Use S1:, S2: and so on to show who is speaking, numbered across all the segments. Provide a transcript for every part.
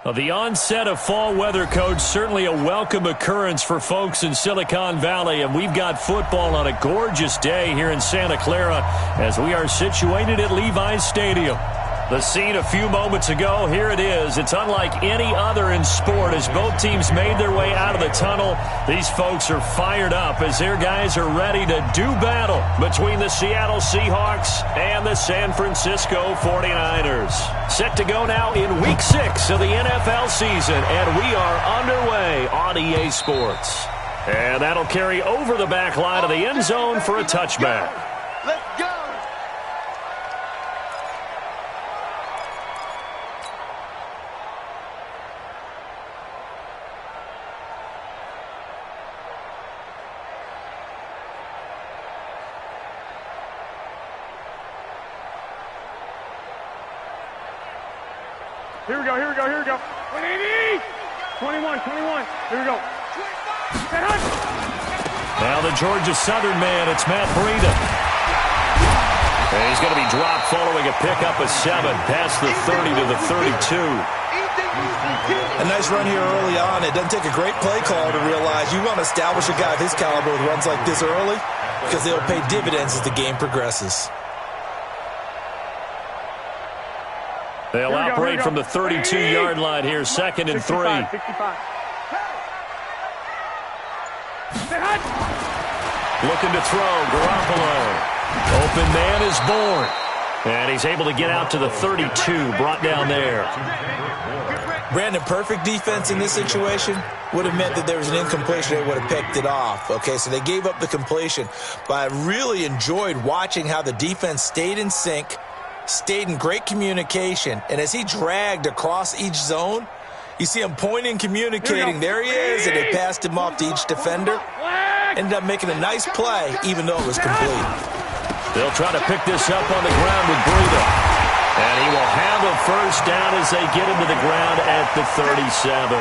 S1: Well, the onset of fall weather, Coach, certainly a welcome occurrence for folks in Silicon Valley, and we've got football on a gorgeous day here in Santa Clara as we are situated at Levi's Stadium. The scene a few moments ago, here it is. It's unlike any other in sport as both teams made their way out of the tunnel. These folks are fired up as their guys are ready to do battle between the Seattle Seahawks and the San Francisco 49ers. Set to go now in Week 6 of the NFL season, and we are underway on EA Sports. And that'll carry over the back line of the end zone for a touchback.
S2: Let's go!
S3: Here we go. 180! 21. Here we go.
S1: Now the Georgia Southern man, it's Matt Breida. And he's going to be dropped following a pickup of 7 past the 30 to the 32.
S4: A nice run here early on. It doesn't take a great play caller to realize you want to establish a guy of his caliber with runs like this early because they'll pay dividends as the game progresses.
S1: They'll operate from the 32-yard line here, 2nd and 3.
S3: 65.
S1: Looking to throw, Garoppolo. Open man is born. And he's able to get out to the 32, brought down there.
S4: Brandon, perfect defense in this situation would have meant that there was an incompletion. They would have picked it off. Okay, so they gave up the completion. But I really enjoyed watching how the defense stayed in sync, stayed in great communication, and as he dragged across each zone, you see him pointing, communicating. There he is, and they passed him off to each defender. Ended up making a nice play, even though it was complete.
S1: They'll try to pick this up on the ground with Breida. And he will have a first down as they get him to the ground at the 37.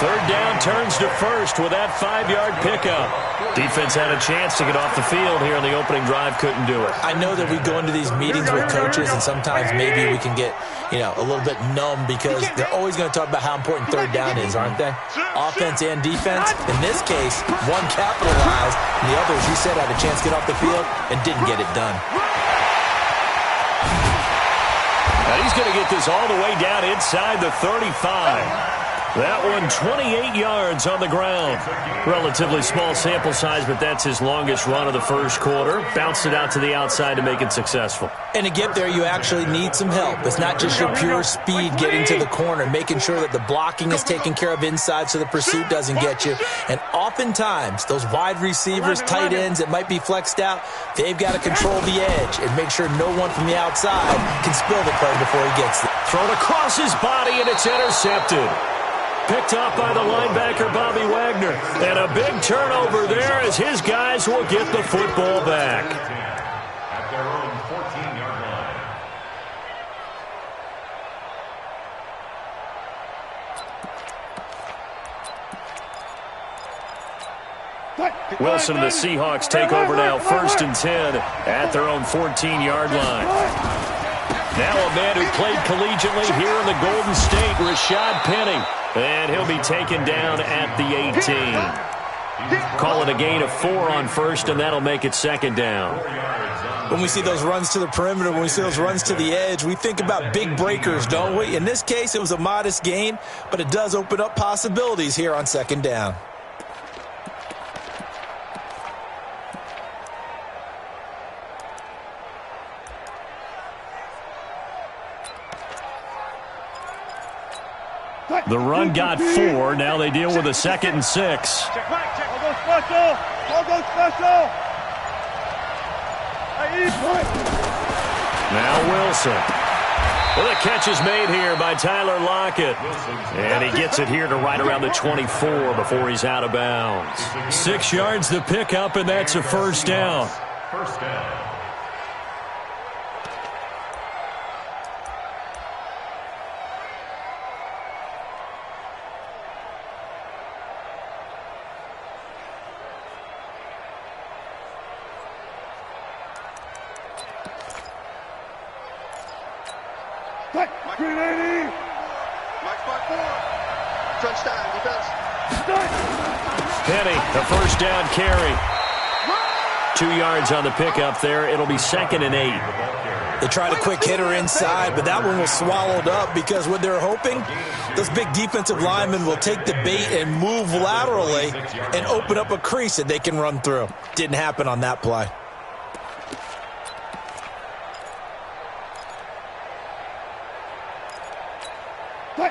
S1: 3rd down turns to first with that 5-yard pickup. Defense had a chance to get off the field here on the opening drive, couldn't do it.
S4: I know that we go into these meetings with coaches, and sometimes maybe we can get, a little bit numb because they're always going to talk about how important 3rd down is, aren't they? Offense and defense. In this case, one capitalized, and the other, as you said, had a chance to get off the field and didn't get it done.
S1: And he's going to get this all the way down inside the 35. That one 28 yards on the ground. Relatively small sample size, but that's his longest run of the first quarter. Bounced it out to the outside to make it successful.
S4: And to get there, you actually need some help. It's not just your pure speed getting to the corner, making sure that the blocking is taken care of inside so the pursuit doesn't get you. And oftentimes, those wide receivers, tight ends that might be flexed out, they've got to control the edge and make sure no one from the outside can spill the play before he gets there.
S1: Thrown across his body, and it's intercepted. Picked up by the linebacker, Bobby Wagner. And a big turnover there as his guys will get the football back.
S5: At their own 14-yard
S1: line. Wilson and the Seahawks take over now, 1st and 10 at their own 14-yard line. Now a man who played collegiately here in the Golden State, Rashad Penny. And he'll be taken down at the 18. Call it a gain of 4 on first, and that'll make it 2nd down.
S4: When we see those runs to the perimeter, when we see those runs to the edge, we think about big breakers, don't we? In this case, it was a modest gain, but it does open up possibilities here on 2nd down.
S1: The run got 4. Now they deal with a 2nd and 6.
S3: Check. All go special.
S1: Now Wilson. Well, the catch is made here by Tyler Lockett. And he gets it here to right around the 24 before he's out of bounds. 6 yards to pick up, and that's a first down.
S5: First down.
S2: Touchdown, defense.
S1: Penny, the first down carry. 2 yards on the pickup there. It'll be 2nd and 8.
S4: They tried a quick hitter inside, but that one was swallowed up because what they're hoping, those big defensive linemen will take the bait and move laterally and open up a crease that they can run through. Didn't happen on that play.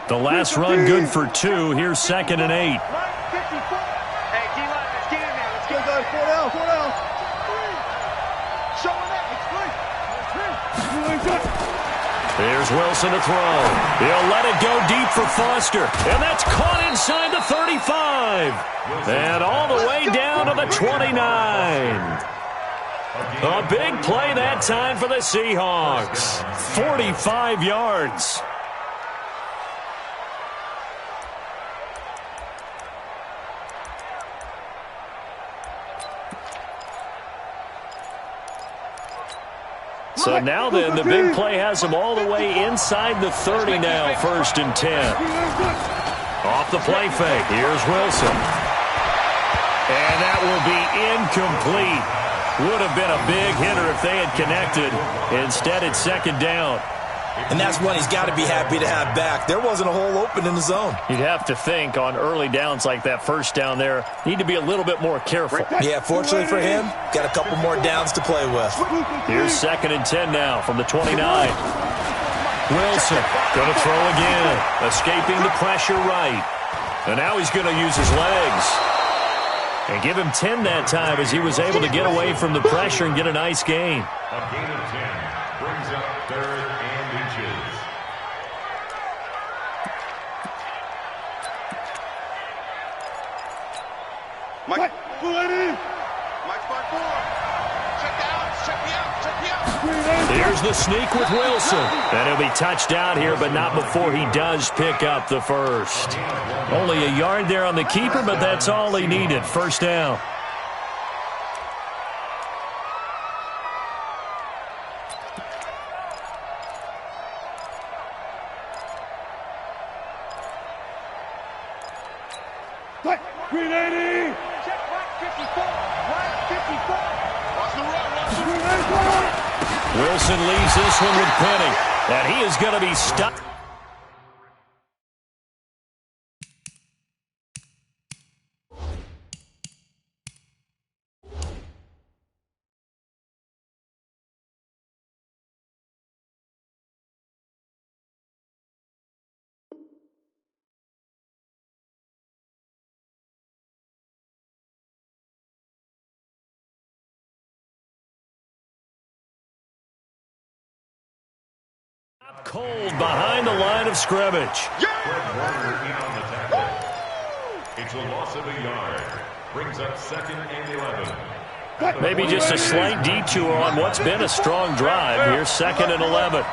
S1: The last run good for 2. Here's 2nd and 8.
S3: Hey, D-line, let's get in there. Let's go, guys. 4 down, 4 down. Showing that.
S1: There's Wilson to throw. He'll let it go deep for Foster. And that's caught inside the 35. And all the way down to the 29. A big play that time for the Seahawks. 45 yards. So now then, the big play has them all the way inside the 30 now, 1st and 10. Off the play fake, here's Wilson. And that will be incomplete. Would have been a big hitter if they had connected. Instead, it's 2nd down.
S4: And that's one he's got to be happy to have back. There wasn't a hole open in the zone.
S1: You'd have to think on early downs like that first down there, need to be a little bit more careful.
S4: Yeah, fortunately for him, got a couple more downs to play with.
S1: Here's 2nd and 10 now from the 29. Wilson going to throw again, escaping the pressure right. And now he's going to use his legs. And give him 10 that time as he was able to get away from the pressure and get a nice gain.
S5: A gain of 10 brings up 3rd and inches.
S2: Mike, Mike's by 4. Check out, check me out, check me out.
S1: Here's the sneak with Wilson. And he'll be touched out here, but not before he does pick up the first. Only a yard there on the keeper, but that's all he needed. 1st down.
S3: Green 80.
S2: Check right 54, right 54. Watch the run,
S1: Wilson leaves this one with Penny. And he is going to be stuck. Cold behind the line of scrimmage.
S5: It's a loss of a yard. Brings up 2nd and 11.
S1: Maybe just a slight detour on what's been a strong drive. Here's 2nd and 11.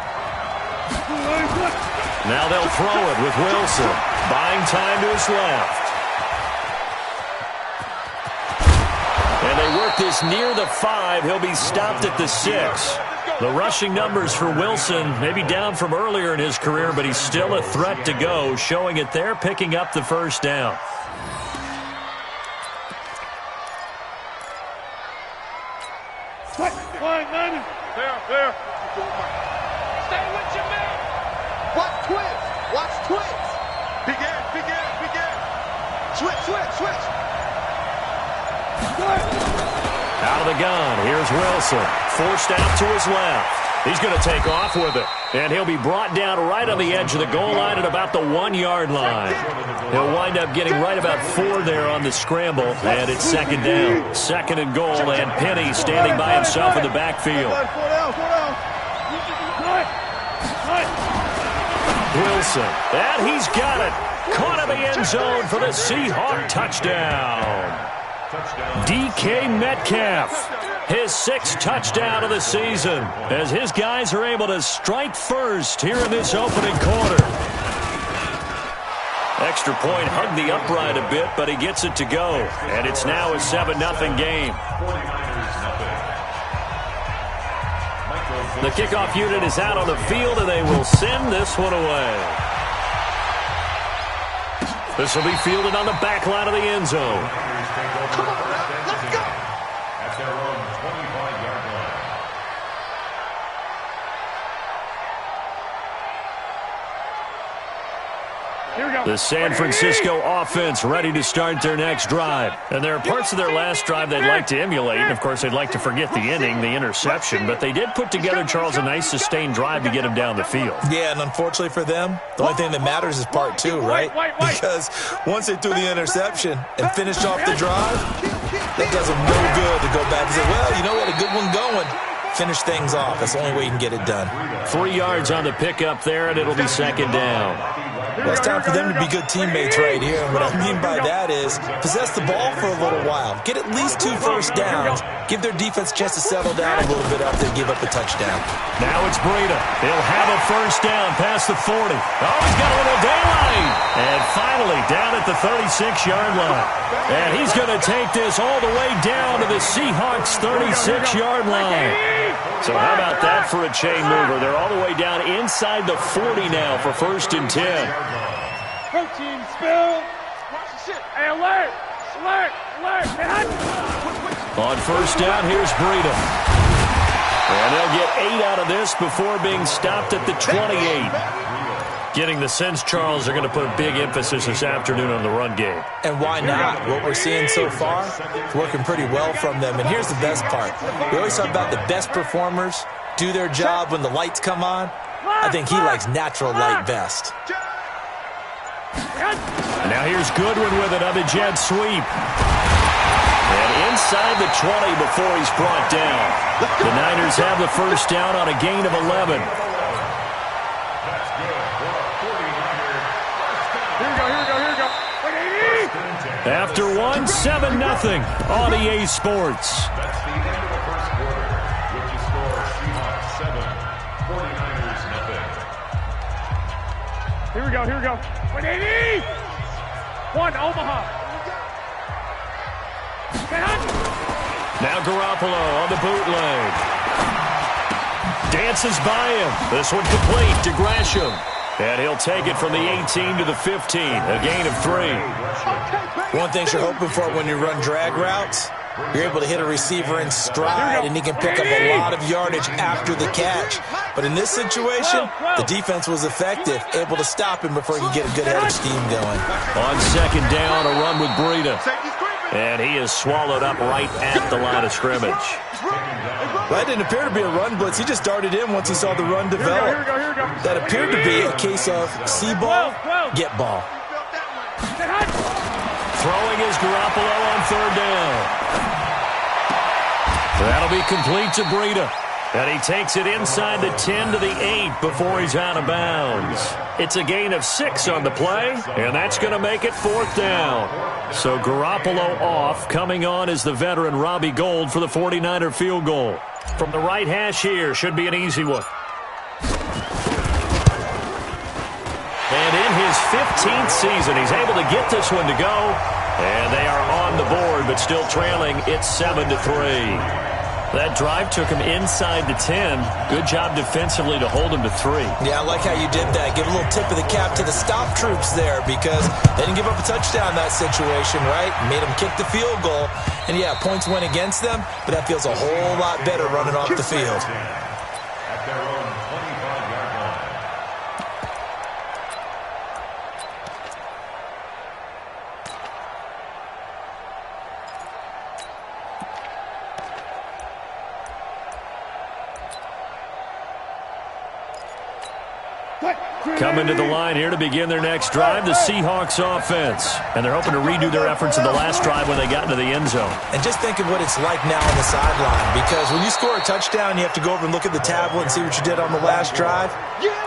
S1: Now they'll throw it with Wilson. Buying time to his left. And they work this near the 5. He'll be stopped at the 6. The rushing numbers for Wilson maybe down from earlier in his career, but he's still a threat to go, showing it there, picking up the 1st down.
S3: There.
S2: Stay with your man. Watch twins. Watch twins. Begin. Switch.
S1: Out of the gun, here's Wilson. Forced out to his left. He's going to take off with it. And he'll be brought down right on the edge of the goal line at about the 1-yard line. He'll wind up getting right about 4 there on the scramble. And it's 2nd down. 2nd and goal, and Penny standing by himself in the backfield. Wilson, and he's got it. Caught in the end zone for the Seahawk touchdown. DK Metcalf, his 6th touchdown of the season, as his guys are able to strike first here in this opening quarter. Extra point hugged the upright a bit, but he gets it to go. And it's now a 7-0 game. The kickoff unit is out on the field, and they will send this one away. This will be fielded on the back line of the end zone.
S2: Come on, let's go.
S5: At their own 25-yard line.
S1: The San Francisco offense ready to start their next drive. And there are parts of their last drive they'd like to emulate. And, of course, they'd like to forget the inning, the interception. But they did put together, Charles, a nice sustained drive to get him down the field.
S4: Yeah, and unfortunately for them, the only thing that matters is part two, right? Because once they threw the interception and finished off the drive, that does them no good to go back and say, well, you know what, a good one going. Finish things off. That's the only way you can get it done.
S1: 3 yards on the pickup there, and it'll be second down.
S4: Well, it's time for them to be good teammates right here. And what I mean by that is possess the ball for a little while. Get at least 2 first downs. Give their defense a chance to settle down a little bit after they give up a touchdown.
S1: Now it's Breida. He'll have a first down past the 40. Oh, he's got a little daylight. And finally down at the 36-yard line. And he's going to take this all the way down to the Seahawks' 36-yard line. So how about that for a chain mover? They're all the way down inside the 40 now for 1st and 10.
S3: Protein spill. Hey, alert. Alert. Alert.
S1: On first down, here's Breida. And they'll get 8 out of this before being stopped at the 28. Getting the sense, Charles, they're going to put a big emphasis this afternoon on the run game.
S4: And why not? What we're seeing so far is working pretty well from them. And here's the best part. We always talk about the best performers do their job when the lights come on. I think he likes natural light best.
S1: Now here's Goodwin with it on the jet sweep. And inside the 20 before he's brought down. The Niners have the first down on a gain of 11. After one, 7-0 on EA Sports.
S5: That's the end of the first quarter, with the score Seahawks 7, 49ers nothing.
S3: Here we go. Here we go. 180. 1 Omaha.
S1: Now Garoppolo on the bootleg. Dances by him. This one complete to Gresham. And he'll take it from the 18 to the 15, a gain of 3.
S4: One thing you're hoping for when you run drag routes, you're able to hit a receiver in stride, and he can pick up a lot of yardage after the catch. But in this situation, the defense was effective, able to stop him before he could get a good head of steam going.
S1: On second down, a run with Breida. And he is swallowed up right at the line of scrimmage.
S4: That didn't appear to be a run blitz. He just darted in once he saw the run develop. That appeared to be a case of see ball, get ball.
S1: Throwing is Garoppolo on third down. That'll be complete to Breida. And he takes it inside the 10 to the 8 before he's out of bounds. It's a gain of 6 on the play, and that's going to make it 4th down. So Garoppolo off. Coming on is the veteran Robbie Gould for the 49er field goal. From the right hash here, should be an easy one. And in his 15th season, he's able to get this one to go. And they are on the board, but still trailing. It's 7-3. That drive took him inside the 10. Good job defensively to hold him to 3.
S4: Yeah, I like how you did that. Give a little tip of the cap to the stop troops there, because they didn't give up a touchdown in that situation, right? Made them kick the field goal. And, yeah, points went against them, but that feels a whole lot better running off the field.
S5: At their own 25-yard line.
S1: Coming to the line here to begin their next drive, the Seahawks offense. And they're hoping to redo their efforts in the last drive when they got into the end zone.
S4: And just think of what it's like now on the sideline, because when you score a touchdown, you have to go over and look at the tablet and see what you did on the last drive.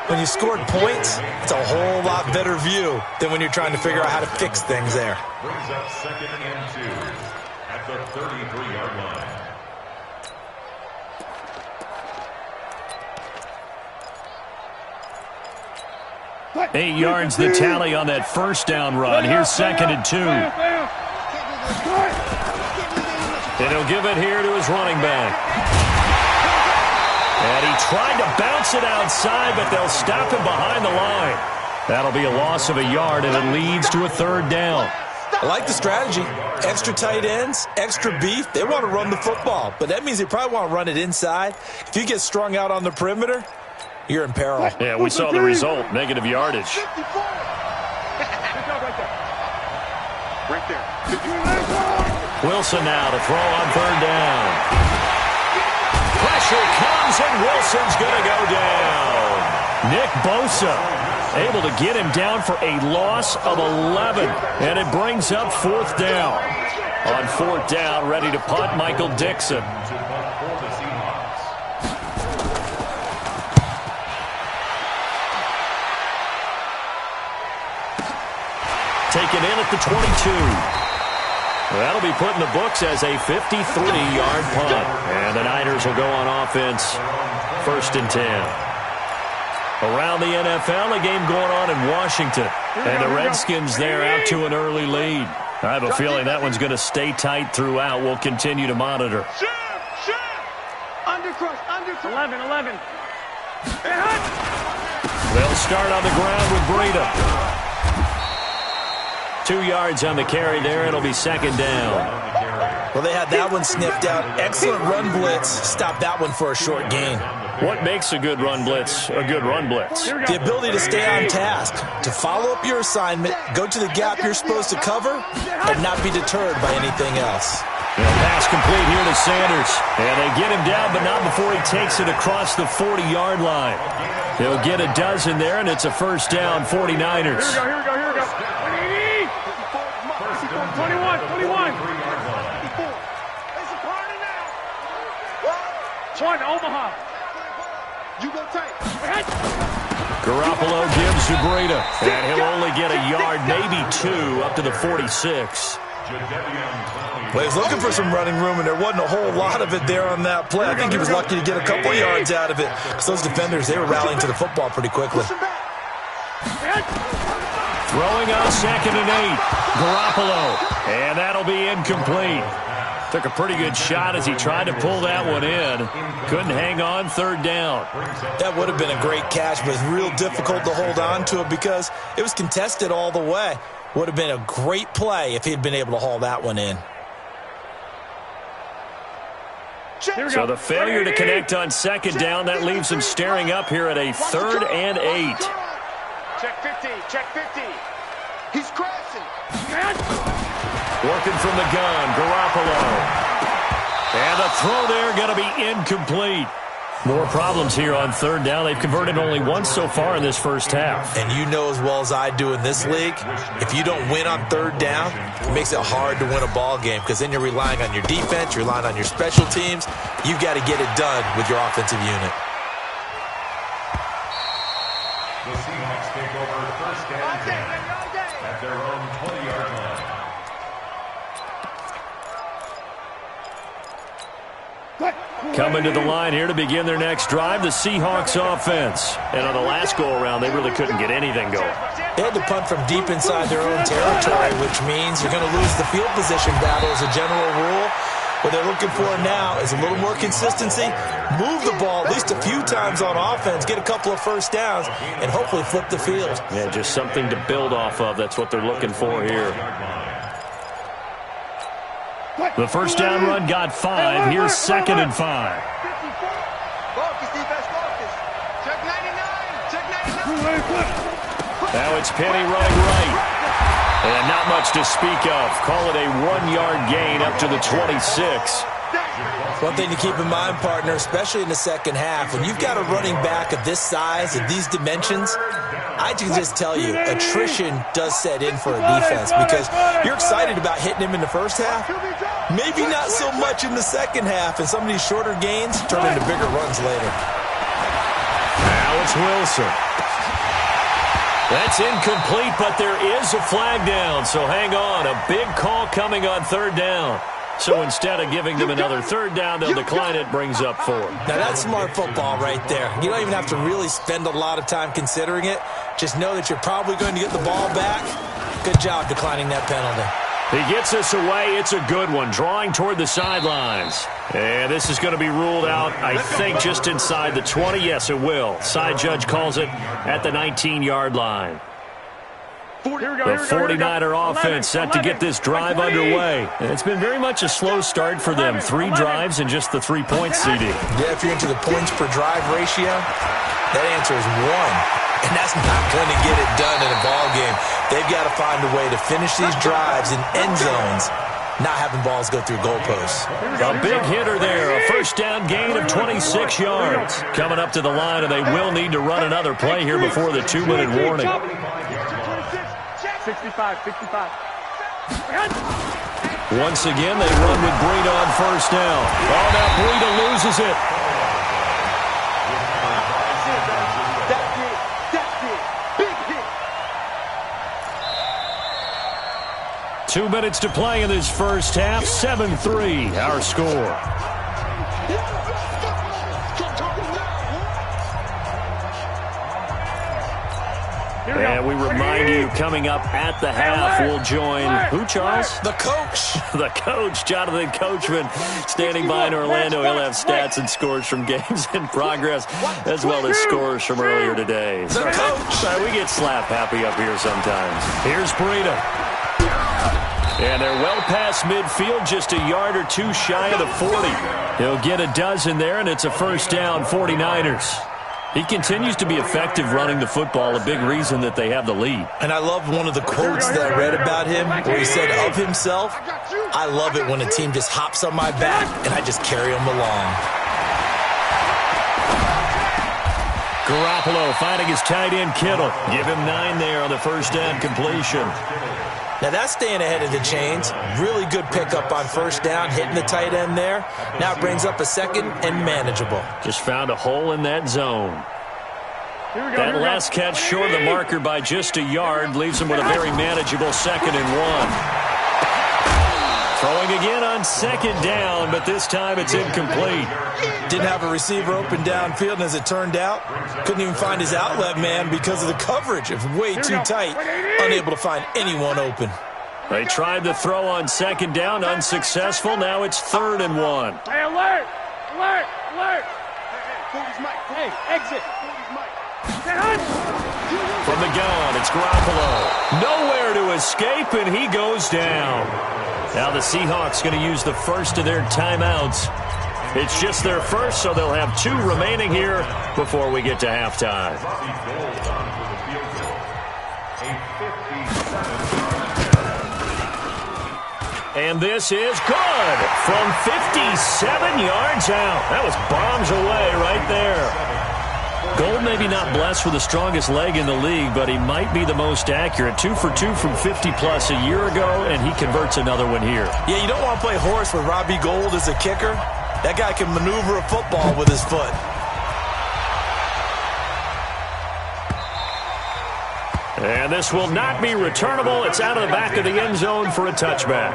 S4: When you scored points, it's a whole lot better view than when you're trying to figure out how to fix things there.
S5: Brings up 2nd and 2 at the 33-yard line.
S1: 8 yards the tally on that first down run. Here's 2nd and 2. And he'll give it here to his running back. And he tried to bounce it outside, but they'll stop him behind the line. That'll be a loss of a yard, and it leads to a third down.
S4: I like the strategy. Extra tight ends, extra beef. They want to run the football, but that means they probably want to run it inside. If you get strung out on the perimeter, you're in peril.
S1: Yeah, we saw the result, negative yardage.
S2: Right there.
S1: Wilson now to throw on third down. Pressure comes, and Wilson's going to go down. Nick Bosa able to get him down for a loss of 11, and it brings up fourth down. On fourth down, ready to punt, Michael Dixon. Taken in at the 22. That'll be put in the books as a 53-yard punt. And the Niners will go on offense, 1st and 10. Around the NFL, a game going on in Washington. And the Redskins there out to an early lead. I have a feeling that one's going to stay tight throughout. We'll continue to monitor.
S3: Undercrush. 11.
S1: They'll start on the ground with Breida. 2 yards on the carry there. It'll be second down.
S4: Well, they had that one sniffed out. Excellent run blitz. Stop that one for a short gain.
S1: What makes a good run blitz a good run blitz?
S4: The ability to stay on task, to follow up your assignment, go to the gap you're supposed to cover, and not be deterred by anything else.
S1: Pass complete here to Sanders. And they get him down, but not before he takes it across the 40-yard line. He'll get a dozen there, and it's a first down, 49ers.
S3: Here we go. 21. One, Omaha.
S2: You go take.
S1: Garoppolo gives to Breida, and he'll only get a yard, maybe 2, up to the 46.
S4: Well, he was looking for some running room, and there wasn't a whole lot of it there on that play. I think he was lucky to get a couple yards out of it, because those defenders, they were rallying to the football pretty quickly.
S1: Throwing on 2nd and 8. Garoppolo, and that'll be incomplete. Took a pretty good shot as he tried to pull that one in. Couldn't hang on, third down.
S4: That would have been a great catch, but it's real difficult to hold on to it because it was contested all the way. Would have been a great play if he had been able to haul that one in.
S1: So the failure to connect on second down, that leaves him staring up here at a 3rd and 8.
S3: Check 50.
S2: He's crashing.
S1: Working from the gun, Garoppolo. And the throw there going to be incomplete. More problems here on third down. They've converted only once so far in this first half.
S4: And you know as well as I do in this league, if you don't win on third down, it makes it hard to win a ball game because then you're relying on your defense, you're relying on your special teams. You've got to get it done with your offensive unit.
S5: The Seahawks take over 1st and 10 at their own 20-yard line.
S1: Coming to the line here to begin their next drive, the Seahawks offense. And on the last go-around, they really couldn't get anything going.
S4: They had to punt from deep inside their own territory, which means you're going to lose the field position battle as a general rule. What they're looking for now is a little more consistency, move the ball at least a few times on offense, get a couple of first downs, and hopefully flip the field.
S1: Yeah, just something to build off of. That's what they're looking for here. The first down run got 5. Here's 2nd and 5.
S2: Focus, defense, focus. Check 99. Check 99.
S1: Now it's Penny running right. And not much to speak of. Call it a 1-yard gain up to the 26.
S4: One thing to keep in mind, partner, especially in the second half, when you've got a running back of this size and these dimensions, I can just tell you, attrition does set in for a defense because you're excited about hitting him in the first half. Maybe not so much in the second half, and some of these shorter gains turn into bigger runs later.
S1: Now it's Wilson. That's incomplete, but there is a flag down, so hang on. A big call coming on third down. So instead of giving them another third down, they'll decline it, brings up 4.
S4: Now that's smart football right there. You don't even have to really spend a lot of time considering it. Just know that you're probably going to get the ball back. Good job declining that penalty.
S1: He gets us away. It's a good one. Drawing toward the sidelines. And this is going to be ruled out, I think, just inside the 20. Yes, it will. Side judge calls it at the 19-yard line. The 49er offense set to get this drive underway. It's been very much a slow start for them. 3 drives and just the 3 points, CD.
S4: Yeah, if you're into the points per drive ratio, that answer is 1. And that's not going to get it done in a ball game. They've got to find a way to finish these drives in end zones, not having balls go through goalposts.
S1: A big hitter there. A first down gain of 26 yards. Coming up to the line, and they will need to run another play here before the 2-minute warning.
S3: 65.
S1: Once again, they run with Breida on first down. Oh, now Breida loses it.
S3: Big hit.
S1: 2 minutes to play in this first half. 7-3, our score. And we remind you, coming up at the half, we'll join who, Charles?
S4: The coach.
S1: The coach, Jonathan Coachman, standing by in Orlando. He'll have stats and scores from games in progress, as well as scores from earlier today.
S4: The coach.
S1: We get slap happy up here sometimes. Here's Breida. And they're well past midfield, just a yard or two shy of the 40. He'll get a dozen there, and it's a first down, 49ers. He continues to be effective running the football, a big reason that they have the lead.
S4: And I love one of the quotes that I read about him where he said of himself, I love it when a team just hops on my back and I just carry them along.
S1: Garoppolo finding his tight end Kittle. Give him 9 there on the first down completion.
S4: Now that's staying ahead of the chains. Really good pickup on first down, hitting the tight end there. Now it brings up a second and manageable.
S1: Just found a hole in that zone. That last catch short of the marker by just a yard leaves him with a very manageable 2nd and 1. Throwing again on 2nd down, but this time it's incomplete.
S4: Didn't have a receiver open downfield, and as it turned out, couldn't even find his outlet man because of the coverage. It was way too tight, unable to find anyone open.
S1: They tried to throw on 2nd down, unsuccessful. Now it's 3rd and 1.
S3: Hey, alert! Hey, exit!
S1: From the gun, it's Garoppolo. Nowhere to escape, and he goes down. Now the Seahawks going to use the first of their timeouts. It's just their first, so they'll have 2 remaining here before we get to halftime. And this is good from 57 yards out. That was bombs away right there. Gold maybe not blessed with the strongest leg in the league, but he might be the most accurate. 2 for 2 from 50-plus a year ago, and he converts another one here.
S4: Yeah, you don't want to play horse with Robbie Gould as a kicker. That guy can maneuver a football with his foot.
S1: And this will not be returnable. It's out of the back of the end zone for a touchback.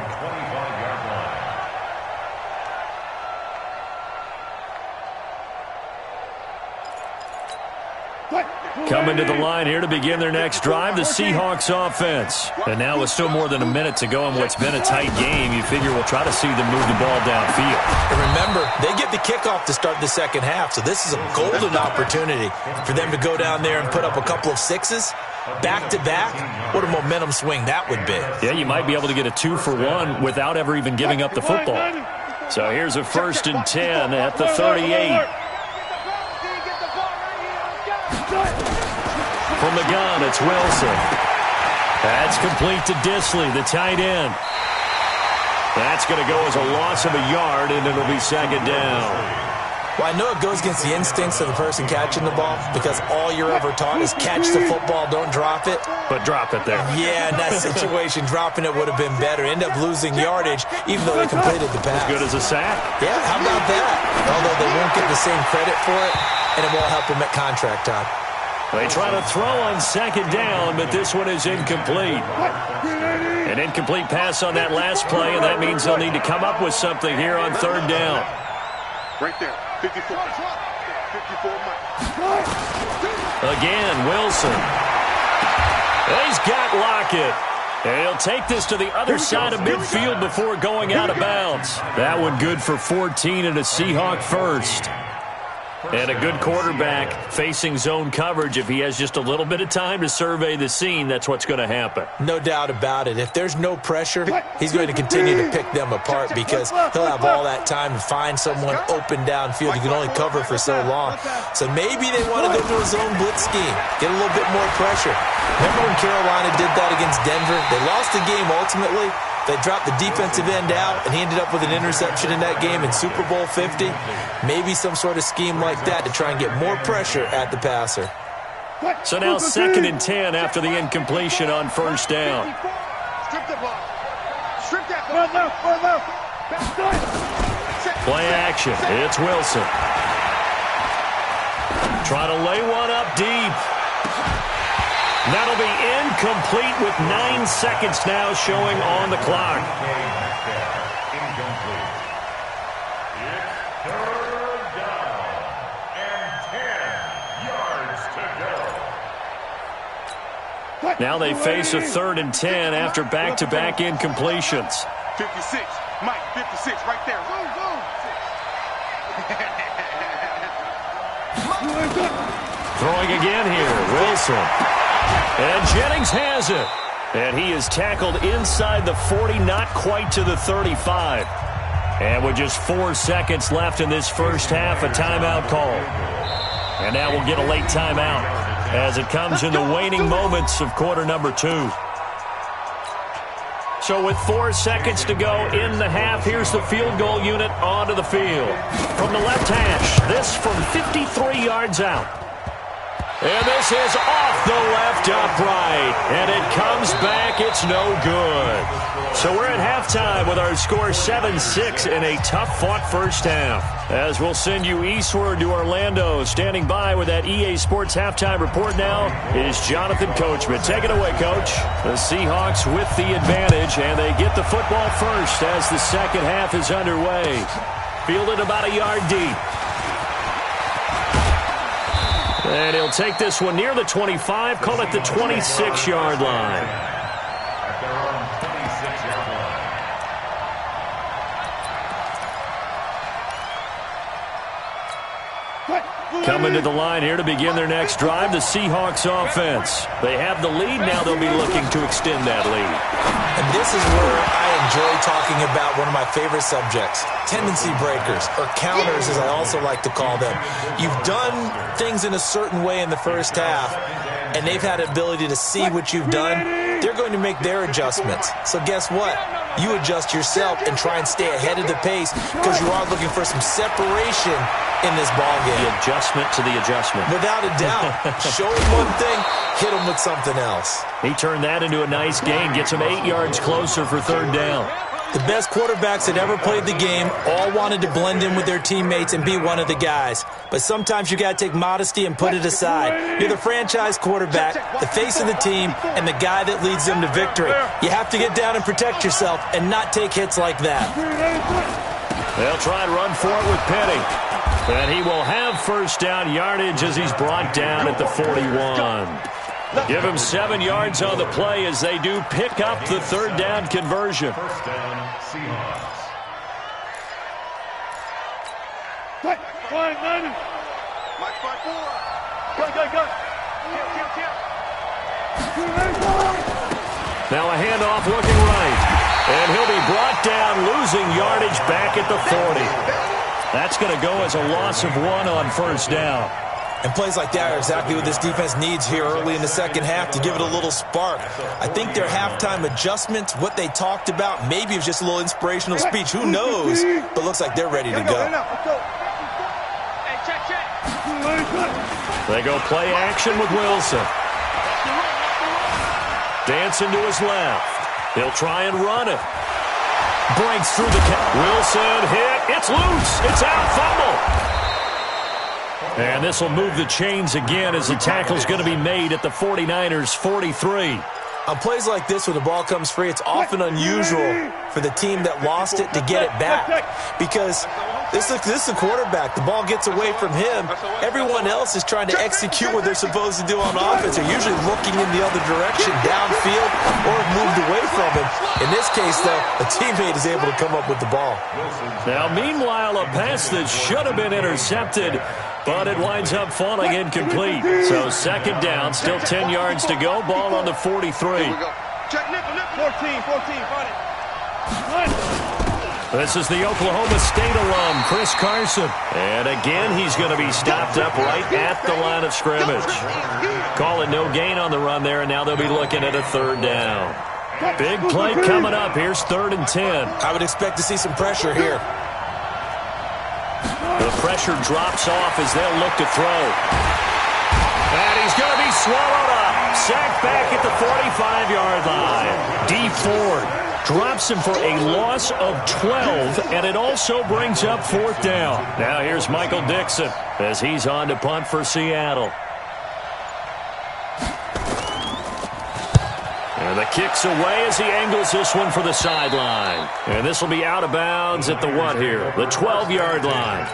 S1: Coming to the line here to begin their next drive, the Seahawks offense. And now with still more than a minute to go in what's been a tight game, you figure we'll try to see them move the ball downfield.
S4: And remember, they get the kickoff to start the second half, so this is a golden opportunity for them to go down there and put up a couple of sixes back-to-back. What a momentum swing that would be.
S1: Yeah, you might be able to get a 2 for 1 without ever even giving up the football. So here's a 1st and 10 at the 38. From the gun, it's Wilson. That's complete to Disley, the tight end. That's going to go as a loss of a yard, and it'll be 2nd down.
S4: Well, I know it goes against the instincts of the person catching the ball because all you're ever taught is catch the football, don't drop it.
S1: But drop it there.
S4: Yeah, in that situation, dropping it would have been better. End up losing yardage, even though they completed the pass.
S1: As good as a sack.
S4: Yeah, how about that? Although they won't get the same credit for it, and it won't help them at contract time.
S1: They try to throw on 2nd down, but this one is incomplete. An incomplete pass on that last play, and that means they'll need to come up with something here on 3rd down.
S2: Right there, 54. 54
S1: Again, Wilson. He's got Lockett. And he'll take this to the other side of midfield before going out of bounds. That one good for 14 and a Seahawk first. And a good quarterback facing zone coverage, if he has just a little bit of time to survey the scene, that's what's going to happen.
S4: No doubt about it. If there's no pressure, he's going to continue to pick them apart because he'll have all that time to find someone open downfield. You can only cover for so long. So maybe they want to go to a zone blitz scheme, get a little bit more pressure. Remember when Carolina did that against Denver? They lost the game ultimately. They dropped the defensive end out, and he ended up with an interception in that game in Super Bowl 50. Maybe some sort of scheme like that to try and get more pressure at the passer.
S1: So now 2nd and 10 after the incompletion on 1st down.
S2: Strip the ball. Strip that ball.
S1: Play action. It's Wilson. Try to lay one up deep. That'll be incomplete with 9 seconds now showing on the clock.
S5: Incomplete. It's 3rd down and 10 yards to go.
S1: Now they face a 3rd and 10 after back-to-back incompletions.
S2: 56. Mike, 56 right there.
S1: Throwing again here, Wilson. And Jennings has it. And he is tackled inside the 40, not quite to the 35. And with just 4 seconds left in this first half, a timeout call. And now we'll get a late timeout as it comes in the waning moments of quarter number 2. So with 4 seconds to go in the half, here's the field goal unit onto the field. From the left hash, this from 53 yards out. And this is off the left upright. And it comes back. It's no good. So we're at halftime with our score 7-6 in a tough-fought first half. As we'll send you eastward to Orlando. Standing by with that EA Sports halftime report now is Jonathan Coachman. Take it away, Coach. The Seahawks with the advantage, and they get the football first as the second half is underway. Fielded about a yard deep. And he'll take this one near the 25, call it the 26-yard line.
S5: At their own 26-yard line.
S1: Coming to the line here to begin their next drive, the Seahawks offense. They have the lead. Now they'll be looking to extend that lead.
S4: And this is where I enjoy talking about one of my favorite subjects, tendency breakers, or counters as I also like to call them. You've done things in a certain way in the first half, and they've had the ability to see what you've done. They're going to make their adjustments. So guess what? You adjust yourself and try and stay ahead of the pace because you are looking for some separation in this ball game.
S1: The adjustment to the adjustment.
S4: Without a doubt. Show him one thing, hit him with something else.
S1: He turned that into a nice gain, gets him 8 yards closer for 3rd down.
S4: The best quarterbacks that ever played the game all wanted to blend in with their teammates and be one of the guys. But sometimes you got to take modesty and put it aside. You're the franchise quarterback, the face of the team, and the guy that leads them to victory. You have to get down and protect yourself and not take hits like that.
S1: They'll try and run for it with Petty. And he will have 1st down yardage as he's brought down at the 41. Give him 7 yards on the play as they do pick up the 3rd down conversion.
S5: 1st down, Seahawks.
S2: Mike, 5-4. Go.
S1: Now a handoff looking right. And he'll be brought down, losing yardage back at the 40. That's going to go as a loss of 1 on 1st down.
S4: And plays like that are exactly what this defense needs here early in the second half to give it a little spark. I think their halftime adjustments, what they talked about, maybe it was just a little inspirational speech. Who knows? But looks like they're ready to go.
S1: They go play action with Wilson. Dancing to his left. He'll try and run it. Breaks through the cap. Wilson hit. It's loose. It's out. Fumble. And this will move the chains again as the tackle's going to be made at the 49ers' 43.
S4: On plays like this, when the ball comes free, it's often unusual for the team that lost it to get it back. Because this is a quarterback. The ball gets away from him. Everyone else is trying to execute what they're supposed to do on offense. They're usually looking in the other direction, downfield, or have moved away from him. In this case, though, a teammate is able to come up with the ball.
S1: Now, meanwhile, a pass that should have been intercepted but it winds up falling incomplete. So second down, still 10 yards to go. Ball on the 43.
S2: Check nickel, nickel.
S3: 14, find it.
S1: This is the Oklahoma State alum, Chris Carson. And again, he's going to be stopped up right at the line of scrimmage. Call it no gain on the run there, and now they'll be looking at a third down. Big play coming up. Here's 3rd and 10.
S4: I would expect to see some pressure here.
S1: The pressure drops off as they'll look to throw. And he's going to be swallowed up. Sacked back at the 45-yard line. D. Ford drops him for a loss of 12, and it also brings up 4th down. Now here's Michael Dixon as he's on to punt for Seattle. And the kick's away as he angles this one for the sideline. And this will be out of bounds at the what here? The 12-yard line.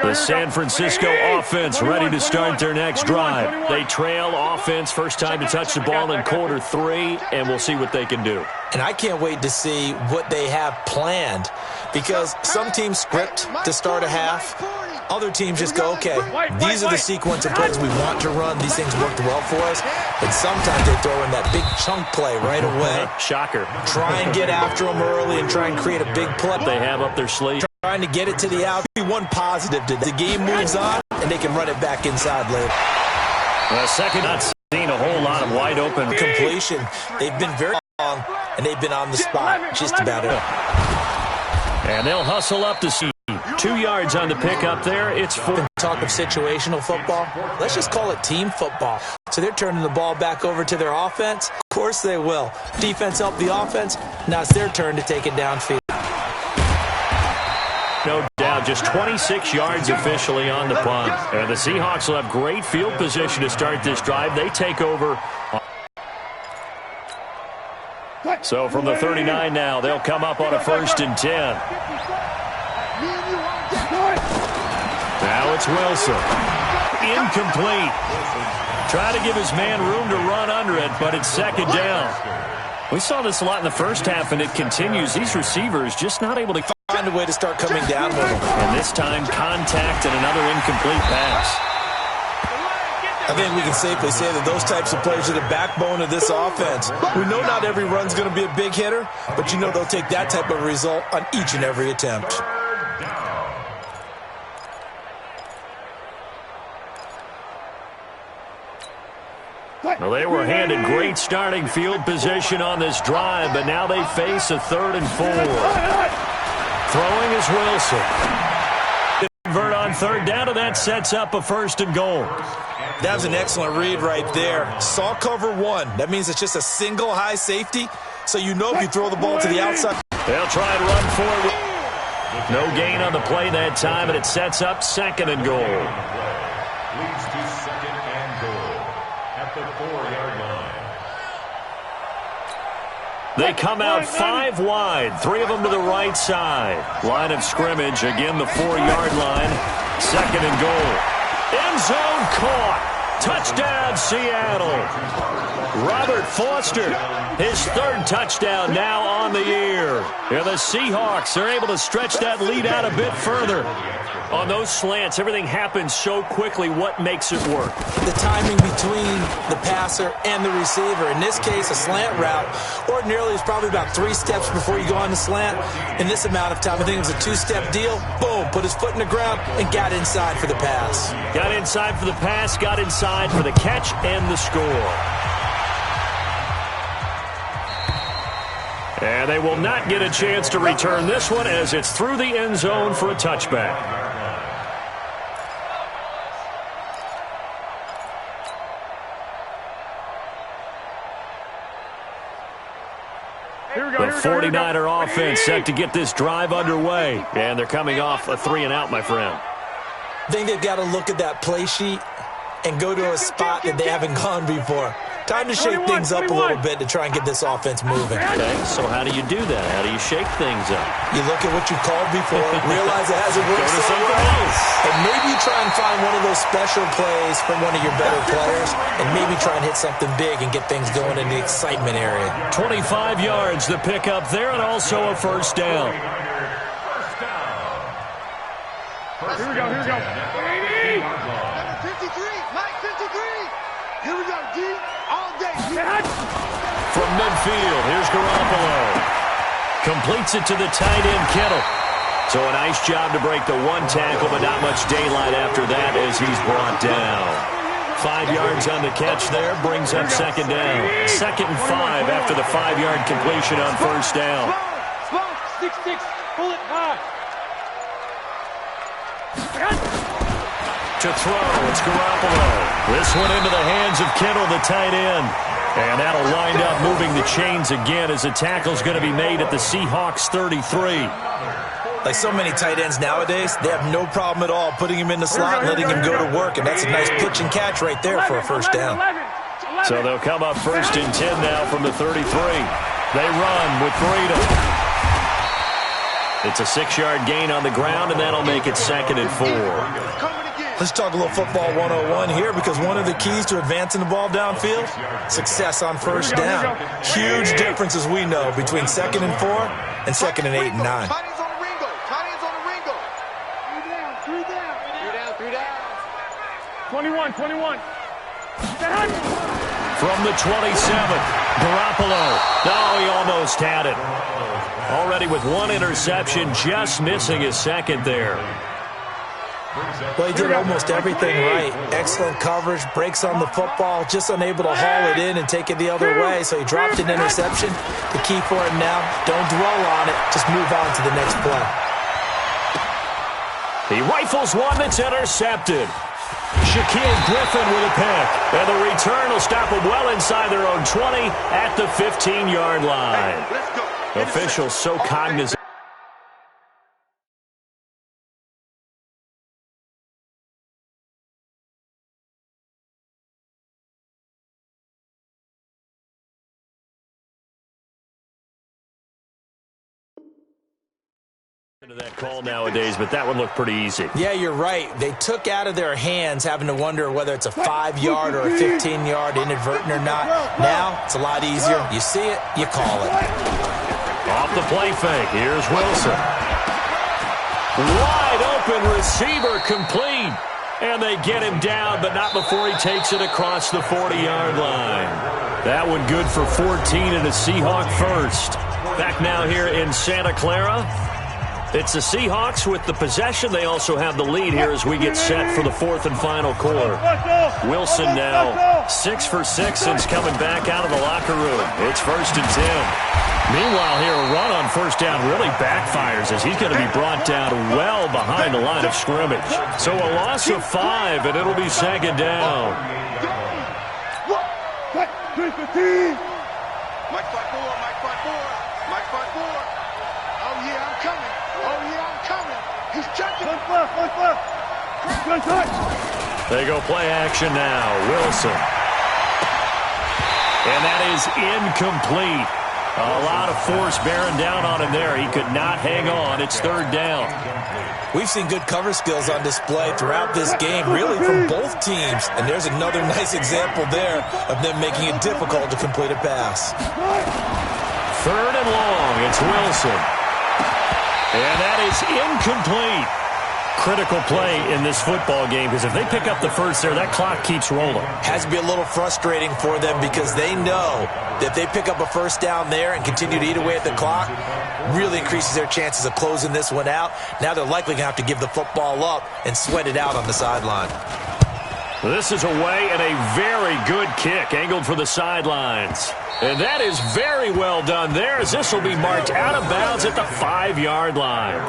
S1: The San Francisco offense ready to start their next drive. They trail offense, first time to touch the ball in quarter 3, and we'll see what they can do.
S4: And I can't wait to see what they have planned, because some teams script to start a half. Other teams just go, okay, these are the sequence of plays we want to run. These things worked well for us. And sometimes they throw in that big chunk play right away.
S1: Shocker.
S4: Try and get after them early and try and create a big play.
S1: They have up their sleeve.
S4: Trying to get it to the out. One positive today. The game moves on, and they can run it back inside later.
S1: Second, not seen a whole lot of wide open
S4: completion. They've been very long, and they've been on the spot. Just about it.
S1: And they'll hustle up to see 2 yards on the pick up there. It's 4.
S4: Talk of situational football. Let's just call it team football. So they're turning the ball back over to their offense. Of course they will. Defense helped the offense. Now it's their turn to take it downfield.
S1: No doubt, just 26 yards officially on the punt. And the Seahawks will have great field position to start this drive. They take over. So from the 39 now, they'll come up on a 1st and 10. Now it's Wilson. Incomplete. Trying to give his man room to run under it, but it's 2nd down. We saw this a lot in the first half, and it continues. These receivers just not able to
S4: find a way to start coming down with them.
S1: And this time, contact and another incomplete pass.
S4: I think we can safely say that those types of plays are the backbone of this offense. We know not every run's going to be a big hitter, but you know they'll take that type of result on each and every attempt.
S1: Well, they were handed great starting field position on this drive, but now they face a 3rd and 4. Throwing is Wilson. Convert on 3rd down, and that sets up a 1st and goal.
S4: That was an excellent read right there. Saw cover 1. That means it's just a single high safety, so you know if you throw the ball to the outside.
S1: They'll try and run forward. No gain on the play that time, and it sets up 2nd and goal.
S5: Leads to 2nd and goal at the 4-yard line.
S1: They come out 5 wide, 3 of them to the right side. Line of scrimmage, again the 4-yard line. 2nd and goal. End zone caught. Touchdown, Seattle. Robert Foster, his 3rd touchdown now on the year. And the Seahawks are able to stretch that lead out a bit further. On those slants, everything happens so quickly. What makes it work?
S4: The timing between the passer and the receiver. In this case, a slant route ordinarily is probably about 3 steps before you go on the slant. In this amount of time, I think it was a 2-step deal. Boom, put his foot in the ground and got inside for the pass.
S1: Got inside for the pass, got inside for the catch and the score. And they will not get a chance to return this one as it's through the end zone for a touchback. The 49er offense set to get this drive underway. And they're coming off a 3-and-out, my friend.
S4: I think they've got to look at that play sheet and go to a spot that they haven't gone before. Time to shake things up a little bit to try and get this offense moving.
S1: Okay, so how do you do that? How do you shake things up?
S4: You look at what you've called before, realize it hasn't worked so well, and maybe you try and find one of those special plays from one of your better players, and maybe try and hit something big and get things going in the excitement area.
S1: 25 yards the pickup there, and also a 1st down.
S3: Here we go. Number
S2: 53, Mike 53. Here we go, D. All day.
S1: From midfield, here's Garoppolo. Completes it to the tight end, Kittle. So a nice job to break the one tackle, but not much daylight after that as he's brought down. 5 yards on the catch there, brings up second down. 2nd and 5 after the 5-yard completion on first down.
S3: Slow. 6-6. Pull it high.
S1: To throw, it's Garoppolo. This one into the hands of Kittle, the tight end. And that'll wind up moving the chains again as the tackle's going to be made at the Seahawks 33.
S4: Like so many tight ends nowadays, they have no problem at all putting him in the slot and letting him go to work. And that's a nice pitch and catch right there for a first down.
S1: So they'll come up 1st and 10 now from the 33. They run with freedom. It's a 6-yard gain on the ground, and that'll make it 2nd and 4.
S4: Let's talk a little football 101 here, because one of the keys to advancing the ball downfield, success on first down. Huge difference, as we know, between 2nd and 4 and 2nd and 8 and 9.
S3: 21.
S1: From the 27, Garoppolo. No, he almost had it. Already with one interception, just missing his second there.
S4: Well, he did almost everything right. Excellent coverage, breaks on the football, just unable to haul it in and take it the other way, so he dropped an interception. The key for him now, don't dwell on it, just move on to the next play.
S1: He rifles one that's intercepted. Shaquille Griffin with a pick. And the return will stop them well inside their own 20 at the 15-yard line. Officials so cognizant. Into that call nowadays, but that one looked pretty easy.
S4: Yeah, you're right. They took out of their hands having to wonder whether it's a 5-yard or a 15-yard inadvertent or not. Now, it's a lot easier. You see it, you call it.
S1: Off the play fake, here's Wilson. Wide open receiver complete. And they get him down, but not before he takes it across the 40-yard line. That one good for 14 and a Seahawk first. Back now here in Santa Clara. It's the Seahawks with the possession. They also have the lead here as we get set for the 4th and final quarter. Wilson now 6 for 6 since coming back out of the locker room. It's 1st and 10. Meanwhile here, a run on first down really backfires as he's going to be brought down well behind the line of scrimmage. So a loss of 5, and it'll be 2nd down.
S2: Mike 5-4. Oh, yeah, I'm coming. He's checking.
S1: They go play action now. Wilson. And that is incomplete. A lot of force bearing down on him there. He could not hang on. It's 3rd down.
S4: We've seen good cover skills on display throughout this game, really from both teams. And there's another nice example there of them making it difficult to complete a pass.
S1: 3rd and long. It's Wilson. And that is incomplete. Critical play in this football game, because if they pick up the first there, that clock keeps rolling.
S4: Has to be a little frustrating for them, because they know that if they pick up a first down there and continue to eat away at the clock, really increases their chances of closing this one out. Now they're likely going to have to give the football up and sweat it out on the sideline.
S1: This is away, and a very good kick angled for the sidelines. And that is very well done there, as this will be marked out of bounds at the 5-yard line.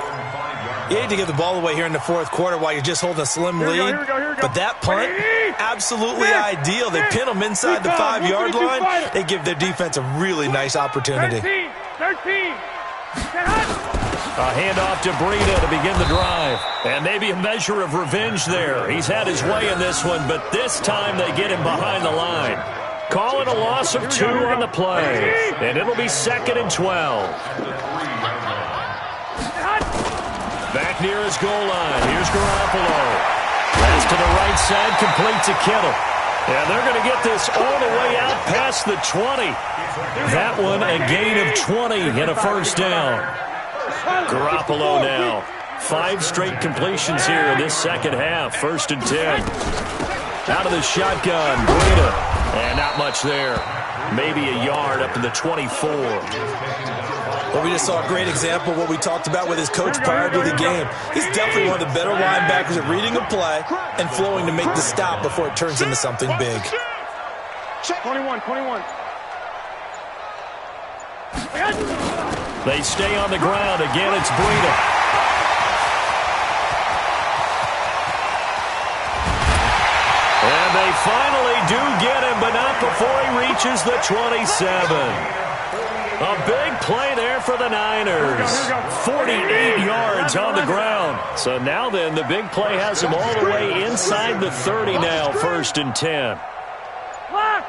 S4: You hate to give the ball away here in the 4th quarter while you're just holding a slim lead. But that punt, absolutely ideal. They pin them inside the 5-yard line. They give their defense a really nice opportunity.
S3: 13.
S1: A handoff to Breida to begin the drive. And maybe a measure of revenge there. He's had his way in this one, but this time they get him behind the line. Call it a loss of 2 on the play. And it'll be 2nd and 12. Back near his goal line. Here's Garoppolo. Pass to the right side, complete to Kittle. And they're going to get this all the way out past the 20. That one a gain of 20 and a first down. Garoppolo now 5 straight completions here in this second half. 1st and 10. Out of the shotgun, Breida. And not much there. Maybe a yard up to the 24.
S4: Well, we just saw a great example of what we talked about with his coach prior to the game. He's definitely one of the better linebackers at reading a play and flowing to make the stop before it turns into something big.
S3: 21.
S1: They stay on the ground. Again, it's Breida. And they finally do get him, but not before he reaches the 27. A big play there for the Niners. 48 yards on the ground. So now then, the big play has him all the way inside the 30 now. 1st and 10.
S3: Lock!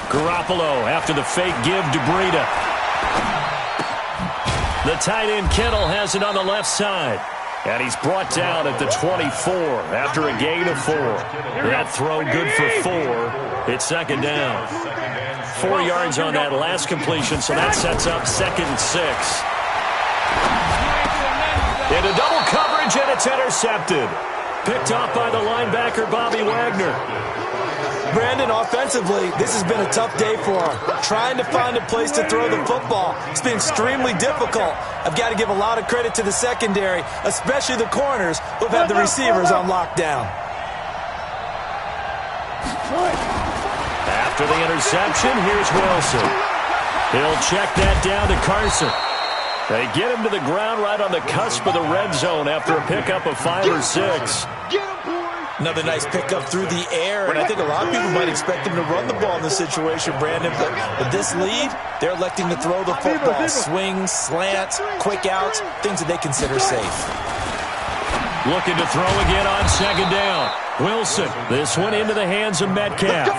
S1: Garoppolo after the fake give to Breida. The tight end Kittle has it on the left side. And he's brought down at the 24 after a gain of 4. That throw good for 4. It's 2nd down. 4 yards on that last completion, so that sets up 2nd and 6. Into double coverage, and it's intercepted. Picked off by the linebacker, Bobby Wagner.
S4: Brandon, offensively, this has been a tough day for him. Trying to find a place to throw the football. It's been extremely difficult. I've got to give a lot of credit to the secondary, especially the corners who have had the receivers on lockdown.
S1: After the interception, here's Wilson. He'll check that down to Carson. They get him to the ground right on the cusp of the red zone after a pickup of 5 or 6.
S4: Another nice pickup through the air, and I think a lot of people might expect him to run the ball in this situation, Brandon. But with this lead, they're electing to throw the football. Swings, slants, quick outs, things that they consider safe.
S1: Looking to throw again on 2nd down. Wilson, this one into the hands of Metcalf.